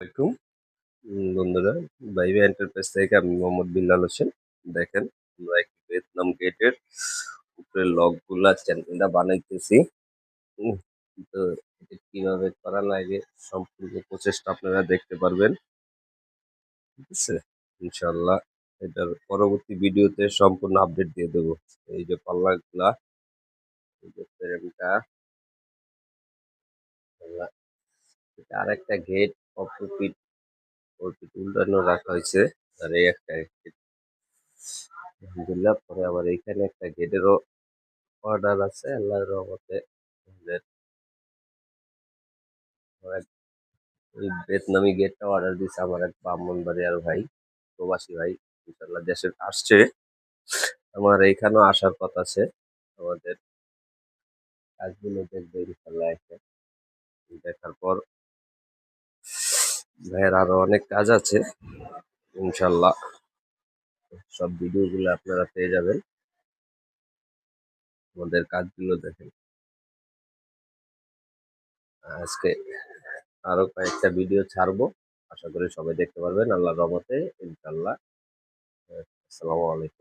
আলাইকুম বন্ধুরা, viva enterprise থেকে আমি মোহাম্মদ বিল্লাল হোসেন। দেখেন, আমরা একটি ভিয়েতনাম গেটের উপরে লকগুলা চ্যানেলটা বানাইতেছি। উম, তো এটা কিভাবে করা লাগে সম্পূর্ণ প্রচেষ্টা আপনারা দেখতে পারবেন। ঠিক আছে, ইনশাল্লাহ এটার পরবর্তী ভিডিওতে সম্পূর্ণ আপডেট দিয়ে দেবো। এই যে পাল্লাগুলা, এই যে ফ্রেমটা, আর একটা গেট অপোজিট উল্টানো রাখা হয়েছে। আর এই একটা gate, আলহামদুলিল্লাহ। পরে আবার এইখানে একটা গেটেরও অর্ডার আছে আল্লাহর রহমতে। আমাদের ওই ভিয়েতনামি গেটটা অর্ডার দিছে আমার এক ব্রাহ্মণবাড়িয়ার ভাই, প্রবাসী ভাই। ইনশাল্লাহ দেশে আসছে, আমার এইখানেও আসার কথা আছে। আমাদের কাজগুলো দেখবে ইনশাল্লাহ এসে। দেখার পর ভাইয়ের আরো অনেক কাজ আছে, ইনশাল্লাহ সব ভিডিওগুলো আপনারা পেয়ে যাবেন। আমাদের কাজগুলো দেখেন। আজকে আরো কয়েকটা ভিডিও ছাড়বো, আশা করি সবাই দেখতে পারবেন আল্লাহর রহমতে, ইনশাল্লাহ। আসসালামু আলাইকুম।